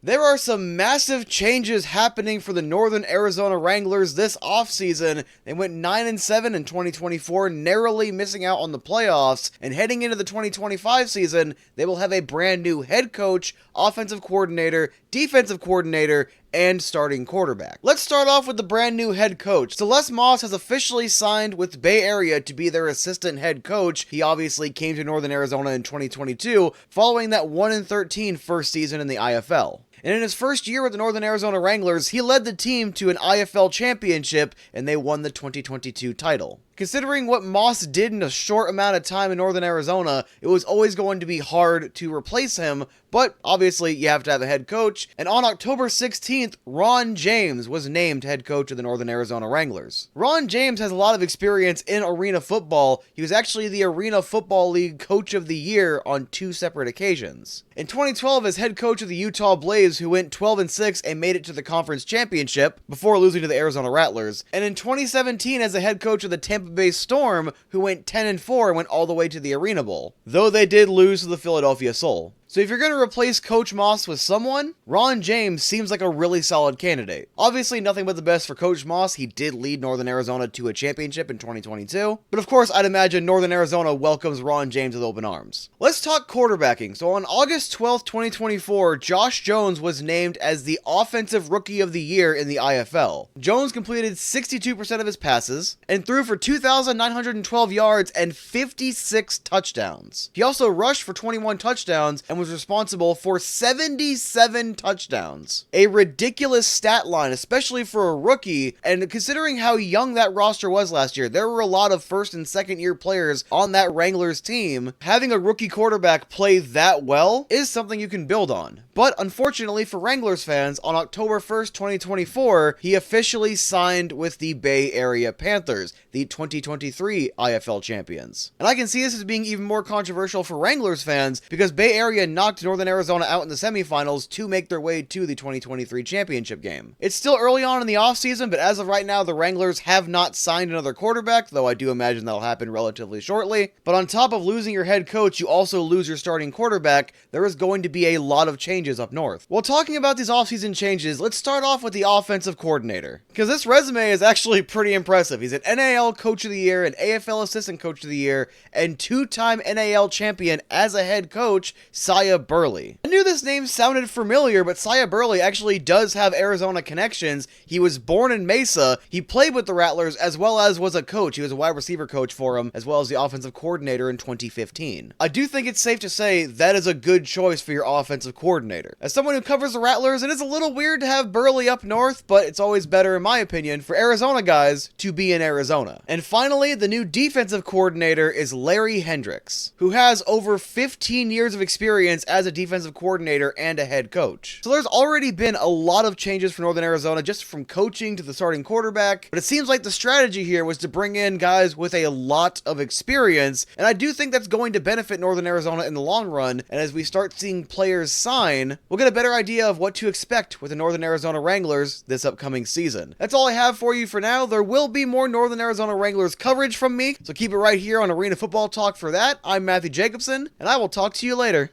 There are some massive changes happening for the Northern Arizona Wranglers this offseason. They went 9-7 in 2024, narrowly missing out on the playoffs, and heading into the 2025 season, they will have a brand new head coach, offensive coordinator, defensive coordinator, and starting quarterback. Let's start off with the brand new head coach. So Les Moss has officially signed with the Bay Area to be their assistant head coach. He obviously came to Northern Arizona in 2022, following that 1-13 first season in the IFL. And in his first year with the Northern Arizona Wranglers, he led the team to an IFL championship, and they won the 2022 title. Considering what Moss did in a short amount of time in Northern Arizona, it was always going to be hard to replace him, but obviously you have to have a head coach, and on October 16th, Ron James was named head coach of the Northern Arizona Wranglers. Ron James has a lot of experience in arena football. He was actually the Arena Football League Coach of the Year on 2 separate occasions. In 2012, as head coach of the Utah Blaze, who went 12-6 and made it to the conference championship before losing to the Arizona Rattlers, and in 2017 as the head coach of the Tampa Bay Storm, who went 10-4 and went all the way to the Arena Bowl, though they did lose to the Philadelphia Soul. So if you're going to replace Coach Moss with someone, Ron James seems like a really solid candidate. Obviously, nothing but the best for Coach Moss. He did lead Northern Arizona to a championship in 2022. But of course, I'd imagine Northern Arizona welcomes Ron James with open arms. Let's talk quarterbacking. So on August 12th, 2024, Josh Jones was named as the Offensive Rookie of the Year in the IFL. Jones completed 62% of his passes and threw for 2,912 yards and 56 touchdowns. He also rushed for 21 touchdowns and was responsible for 77 touchdowns. A ridiculous stat line, especially for a rookie, and considering how young that roster was last year, there were a lot of first and second year players on that Wranglers team. Having a rookie quarterback play that well is something you can build on. But unfortunately for Wranglers fans, on October 1st, 2024, he officially signed with the Bay Area Panthers, the 2023 IFL champions. And I can see this as being even more controversial for Wranglers fans because Bay Area knocked Northern Arizona out in the semifinals to make their way to the 2023 championship game. It's still early on in the offseason, but as of right now, the Wranglers have not signed another quarterback, though I do imagine that'll happen relatively shortly. But on top of losing your head coach, you also lose your starting quarterback. There is going to be a lot of changes up north. While talking about these offseason changes, let's start off with the offensive coordinator, because this resume is actually pretty impressive. He's an NAL Coach of the Year, an AFL Assistant Coach of the Year, and 2-time NAL champion as a head coach, Saya Burley. I knew this name sounded familiar, but Saya Burley actually does have Arizona connections. He was born in Mesa. He played with the Rattlers as well as was a coach. He was a wide receiver coach for him, as well as the offensive coordinator in 2015. I do think it's safe to say that is a good choice for your offensive coordinator. As someone who covers the Rattlers, it is a little weird to have Burley up north, but it's always better, in my opinion, for Arizona guys to be in Arizona. And finally, the new defensive coordinator is Larry Hendricks, who has over 15 years of experience as a defensive coordinator and a head coach. So there's already been a lot of changes for Northern Arizona, just from coaching to the starting quarterback, but it seems like the strategy here was to bring in guys with a lot of experience, and I do think that's going to benefit Northern Arizona in the long run, and as we start seeing players sign, we'll get a better idea of what to expect with the Northern Arizona Wranglers this upcoming season. That's all I have for you for now. There will be more Northern Arizona Wranglers coverage from me, so keep it right here on Arena Football Talk for that. I'm Matthew Jacobson, and I will talk to you later.